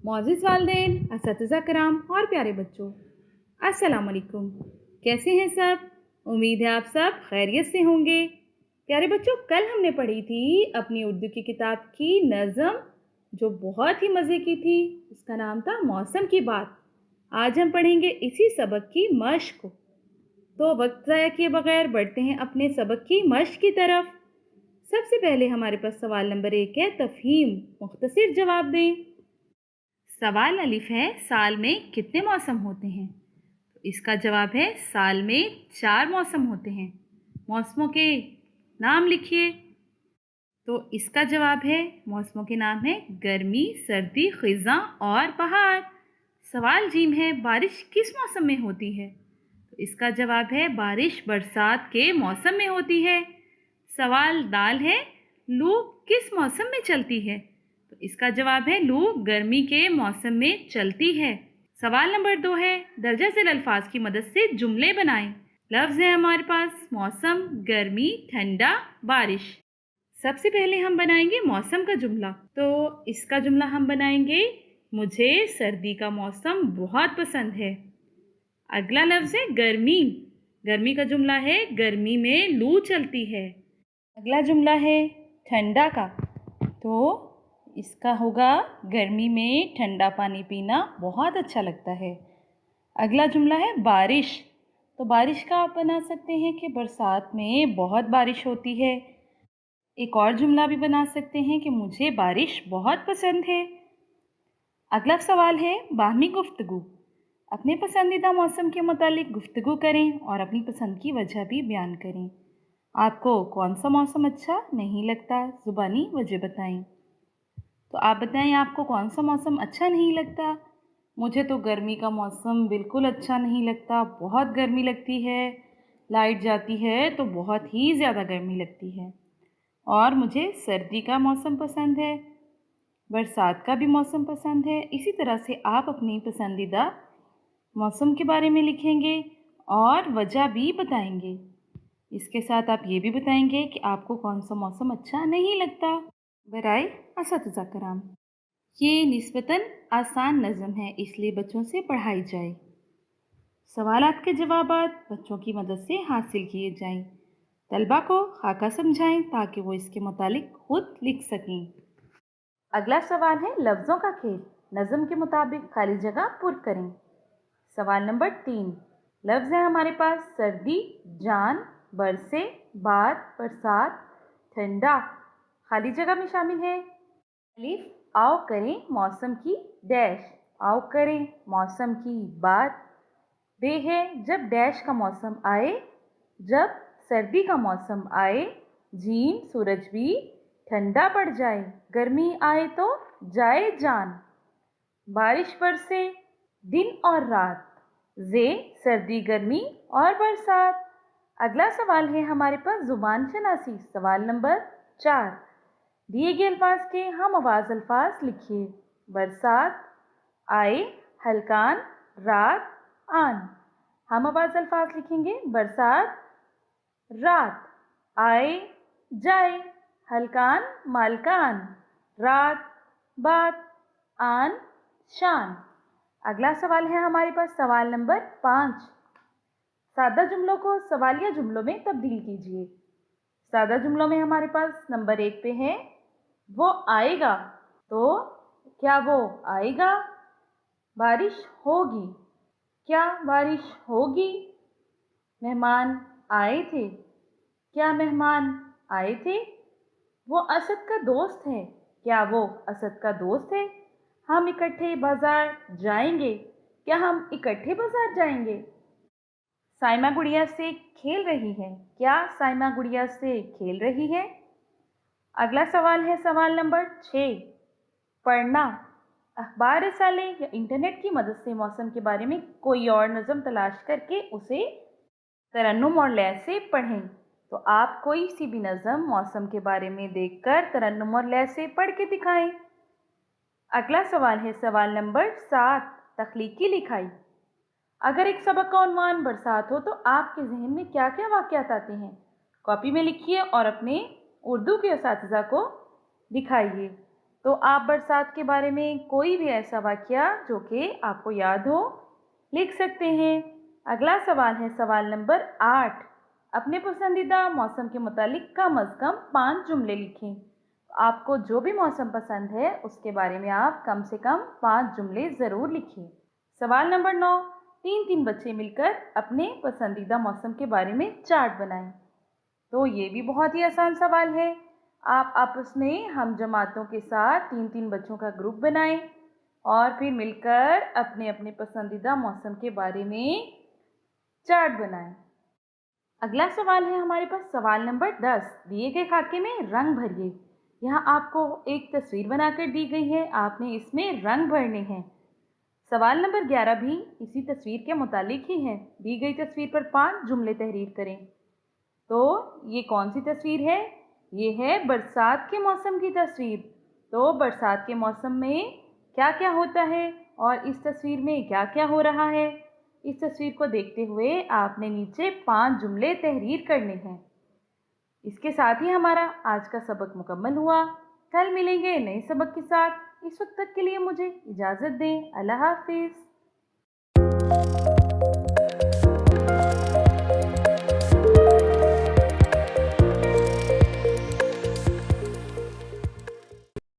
मोअज़्ज़िज़ वालिदैन, असतिज़ा कराम और प्यारे बच्चों, अस्सलाम वालेकुम। कैसे हैं सब? उम्मीद है आप सब खैरियत से होंगे। प्यारे बच्चों, कल हमने पढ़ी थी अपनी उर्दू की किताब की नज़म, जो बहुत ही मज़े की थी। उसका नाम था मौसम की बात। आज हम पढ़ेंगे इसी सबक की मश्क को। तो वक्त ज़ाया किए बगैर बढ़ते हैं अपने सबक की मश्क की तरफ। सबसे पहले हमारे पास सवाल नंबर 1 है, तफ़हीम, मुख्तसर जवाब दें। सवाल अलिफ है, साल में कितने मौसम होते हैं? तो इसका जवाब है, साल में 4 मौसम होते हैं। मौसमों के नाम लिखिए। तो इसका जवाब है, मौसमों के नाम है गर्मी, सर्दी, ख़िज़ां और बहार। सवाल जीम है, बारिश किस मौसम में होती है? तो इसका जवाब है, बारिश बरसात के मौसम में होती है। सवाल दाल है, लू किस मौसम में चलती है? तो इसका जवाब है, लू गर्मी के मौसम में चलती है। सवाल नंबर 2 है, दर्जा ज़ेल अल्फाज की मदद से जुमले बनाएं। लफ्ज़ है हमारे पास मौसम, गर्मी, ठंडा, बारिश। सबसे पहले हम बनाएंगे मौसम का जुमला। तो इसका जुमला हम बनाएंगे, मुझे सर्दी का मौसम बहुत पसंद है। अगला लफ्ज़ है गर्मी। गर्मी का जुमला है, गर्मी में लू चलती है। अगला जुमला है ठंडा का। तो इसका होगा, गर्मी में ठंडा पानी पीना बहुत अच्छा लगता है। अगला जुमला है बारिश। तो बारिश का आप बना सकते हैं कि बरसात में बहुत बारिश होती है। एक और जुमला भी बना सकते हैं कि मुझे बारिश बहुत पसंद है। अगला सवाल है बाहमी गुफ्तगू। अपने पसंदीदा मौसम के मुतालिक गुफ्तगू करें और अपनी पसंद की वजह भी बयान करें। आपको कौन सा मौसम अच्छा नहीं लगता, ज़ुबानी वजह बताएं। तो आप बताएं, आपको कौन सा मौसम अच्छा नहीं लगता? मुझे तो गर्मी का मौसम बिल्कुल अच्छा नहीं लगता, बहुत गर्मी लगती है। लाइट जाती है तो बहुत ही ज़्यादा गर्मी लगती है। और मुझे सर्दी का मौसम पसंद है, बरसात का भी मौसम पसंद है। इसी तरह से आप अपनी पसंदीदा मौसम के बारे में लिखेंगे और वजह भी बताएंगे। इसके साथ आप ये भी बताएंगे कि आपको कौन सा मौसम अच्छा नहीं लगता। बराए असतिज़ा कराम, ये निस्बतन आसान नज़म है, इसलिए बच्चों से पढ़ाई जाए। सवालात के जवाबात बच्चों की मदद से हासिल किए जाएं। तलबा को खाका समझाएं ताकि वो इसके मुतालिक खुद लिख सकें। अगला सवाल है लफ्ज़ों का खेल। नज़म के मुताबिक खाली जगह पुर करें। सवाल नंबर 3, लफ्ज़ है हमारे पास सर्दी, जान, बरसे, बात, बरसात, ठंडा। खाली जगह में शामिल है अलिफ, आओ करें मौसम की डैश, आओ करें मौसम की बात। बे है, जब डैश का मौसम आए, जब सर्दी का मौसम आए। जीम, सूरज भी ठंडा पड़ जाए, गर्मी आए तो जाए जान। बारिश बरसे, दिन और रात। जे, सर्दी, गर्मी और बरसात। अगला सवाल है हमारे पास ज़ुबान शनासी। सवाल नंबर 4, दिए गए अल्फाज के हम आवाज़ अल्फाज लिखिए। बरसात, आए, हल्कान, रात, आन। हम आवाज़ अल्फाज लिखेंगे। बरसात, रात, आए, जाए, हल्कान, मालकान, रात, बात, आन, शान। अगला सवाल है हमारे पास सवाल नंबर 5, सादा जुमलों को सवालिया जुमलों में तब्दील कीजिए। सादा जुमलों में हमारे पास नंबर 1 पे है, वो आएगा। तो क्या वो आएगा? बारिश होगी, क्या बारिश होगी? मेहमान आए थे, क्या मेहमान आए थे? वो असद का दोस्त है, क्या वो असद का दोस्त है? हम इकट्ठे बाजार जाएंगे, क्या हम इकट्ठे बाजार जाएंगे? साइमा गुड़िया से खेल रही है, क्या साइमा गुड़िया से खेल रही है? अगला सवाल है सवाल नंबर 6, पढ़ना। अखबार रिसाले या इंटरनेट की मदद से मौसम के बारे में कोई और नज़म तलाश करके उसे तरन्नुम और लय से पढ़ें। तो आप कोई सी भी नज़म मौसम के बारे में देखकर तरन्नुम और लय से पढ़ के दिखाएं। अगला सवाल है सवाल नंबर 7, तख्लीकी लिखाई। अगर एक सबक का उन्वान बरसात हो तो आपके जहन में क्या क्या वाक़यात आते हैं? कॉपी में लिखिए और अपने उर्दू के असातिज़ा को दिखाइए। तो आप बरसात के बारे में कोई भी ऐसा वाक़या जो कि आपको याद हो, लिख सकते हैं। अगला सवाल है सवाल नंबर 8। अपने पसंदीदा मौसम के मुतालिक कम अज़ कम 5 जुमले लिखें। आपको जो भी मौसम पसंद है उसके बारे में आप कम से कम 5 जुमले ज़रूर लिखिए। सवाल नंबर 9। 3-3 बच्चे मिलकर अपने पसंदीदा मौसम के बारे में चार्ट बनाएं। तो ये भी बहुत ही आसान सवाल है। आप आपस में हम जमातों के साथ 3-3 बच्चों का ग्रुप बनाएं और फिर मिलकर अपने अपने पसंदीदा मौसम के बारे में चार्ट बनाएं। अगला सवाल है हमारे पास सवाल नंबर 10। दिए गए खाके में रंग भरिए। यहाँ आपको एक तस्वीर बनाकर दी गई है, आपने इसमें रंग भरने हैं। सवाल नंबर 11 भी इसी तस्वीर के मुतालिक ही है। दी गई तस्वीर पर 5 जुमले तहरीर करें। तो ये कौन सी तस्वीर है? ये है बरसात के मौसम की तस्वीर। तो बरसात के मौसम में क्या क्या होता है और इस तस्वीर में क्या क्या हो रहा है, इस तस्वीर को देखते हुए आपने नीचे 5 जुमले तहरीर करने हैं। इसके साथ ही हमारा आज का सबक मुकम्मल हुआ। कल मिलेंगे नए सबक के साथ। इस वक्त तक के लिए मुझे इजाज़त दें। अल्लाह हाफिज़।